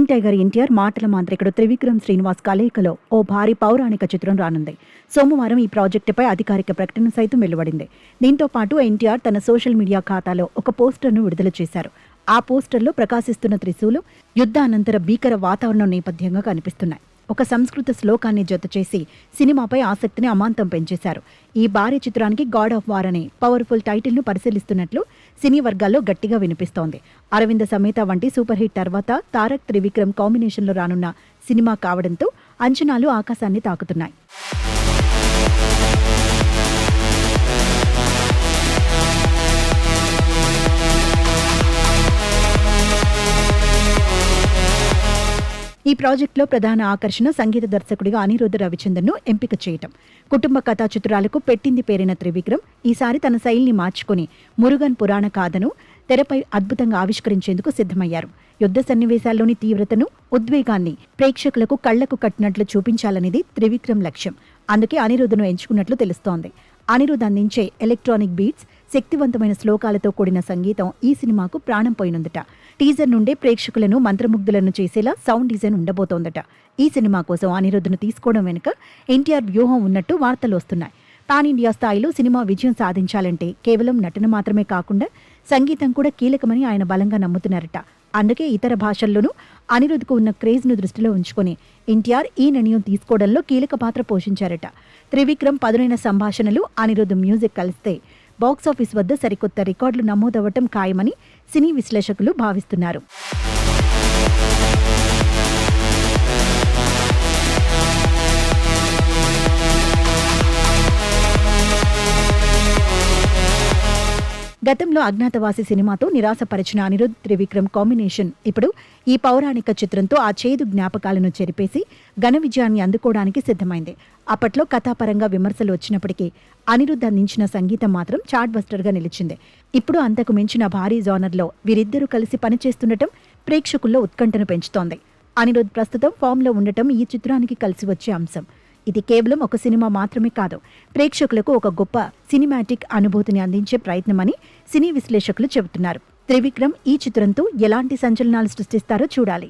Young tiger NTR మాటల మాంత్రికుడు త్రివిక్రమ్ శ్రీనివాస్ కలయికలో ఓ భారీ పౌరాణిక చిత్రం రానుంది. సోమవారం ఈ ప్రాజెక్టుపై అధికారిక ప్రకటన సైతం వెలువడింది. దీంతో పాటు ఎన్టీఆర్ తన సోషల్ మీడియా ఖాతాలో ఒక పోస్టర్ను విడుదల చేశారు. ఆ పోస్టర్లో ప్రకాశిస్తున్న త్రిశూలం యుద్ధానంతర భీకర వాతావరణం నేపథ్యంగా కనిపిస్తున్నాయి. ఒక సంస్కృత శ్లోకాన్ని జతచేసి సినిమాపై ఆసక్తిని అమాంతం పెంచేశారు. ఈ భారీ చిత్రానికి గాడ్ ఆఫ్ వార్ అనే పవర్ఫుల్ టైటిల్ను పరిశీలిస్తున్నట్లు సినీ వర్గాల్లో గట్టిగా వినిపిస్తోంది. అరవింద సమేత వంటి సూపర్ హిట్ తర్వాత తారక్ త్రివిక్రమ్ కాంబినేషన్లో రానున్న సినిమా కావడంతో అంచనాలు ఆకాశాన్ని తాకుతున్నాయి. ఈ ప్రాజెక్టులో ప్రధాన ఆకర్షణ సంగీత దర్శకుడిగా అనిరుద్ధ రవిచంద్రన్ను ఎంపిక చేయటం. కుటుంబ కథా చిత్రాలకు పెట్టింది పేరైన త్రివిక్రమ్ ఈసారి తన శైలిని మార్చుకుని మురుగన్ పురాణ గాథను తెరపై అద్భుతంగా ఆవిష్కరించేందుకు సిద్ధమయ్యారు. యుద్ధ సన్నివేశాల్లోని తీవ్రతను, ఉద్వేగాన్ని ప్రేక్షకులకు కళ్లకు కట్టినట్లు చూపించాలనేది త్రివిక్రమ్ లక్ష్యం. అందుకే అనిరుద్ధను ఎంచుకున్నట్లు తెలుస్తోంది. అనిరుద్ధ్ అందించే ఎలక్ట్రానిక్ బీట్స్, శక్తివంతమైన శ్లోకాలతో కూడిన సంగీతం ఈ సినిమాకు ప్రాణం పోయినందట. టీజర్ నుండే ప్రేక్షకులను మంత్రముగ్ధులను చేసేలా సౌండ్ డిజైన్ ఉండబోతోందట. ఈ సినిమా కోసం అనిరుద్ధను తీసుకోవడం వెనుక ఎన్టీఆర్ వ్యూహం ఉన్నట్టు వార్తలు వస్తున్నాయి. పాన్ ఇండియా స్థాయిలో సినిమా విజయం సాధించాలంటే కేవలం నటన మాత్రమే కాకుండా సంగీతం కూడా కీలకమని ఆయన బలంగా నమ్ముతున్నారట. అందుకే ఇతర భాషల్లోనూ అనిరుద్ధ్కు ఉన్న క్రేజ్ను దృష్టిలో ఉంచుకొని ఎన్టీఆర్ ఈ నిర్ణయం తీసుకోవడంలో కీలక పాత్ర పోషించారట. త్రివిక్రమ్ పదునైన సంభాషణలు, అనిరుద్ధ్ మ్యూజిక్ కలిస్తే బాక్సాఫీస్ వద్ద సరికొత్త రికార్డులు నమోదవ్వటం ఖాయమని సినీ విశ్లేషకులు భావిస్తున్నారు. గతంలో అజ్ఞాతవాసి సినిమాతో నిరాశపరిచిన అనిరుద్ధ్ త్రివిక్రమ్ కాంబినేషన్ ఇప్పుడు ఈ పౌరాణిక చిత్రంతో ఆ చేదు జ్ఞాపకాలను చెరిపేసి ఘన విజయాన్ని అందుకోవడానికి సిద్ధమైంది. అప్పట్లో కథాపరంగా విమర్శలు వచ్చినప్పటికీ అనిరుద్ధ్ అందించిన సంగీతం మాత్రం చార్ట్ బస్టర్గా నిలిచింది. ఇప్పుడు అంతకు మించిన భారీ జానర్లో వీరిద్దరూ కలిసి పనిచేస్తుండటం ప్రేక్షకుల్లో ఉత్కంఠను పెంచుతోంది. అనిరుద్ధ్ ప్రస్తుతం ఫామ్లో ఉండటం ఈ చిత్రానికి కలిసి వచ్చే అంశం. ఇది కేవలం ఒక సినిమా మాత్రమే కాదు, ప్రేక్షకులకు ఒక గొప్ప సినిమాటిక్ అనుభూతిని అందించే ప్రయత్నమని సినీ విశ్లేషకులు చెబుతున్నారు. త్రివిక్రమ్ ఈ చిత్రంతో ఎలాంటి సంచలనాలు సృష్టిస్తారో చూడాలి.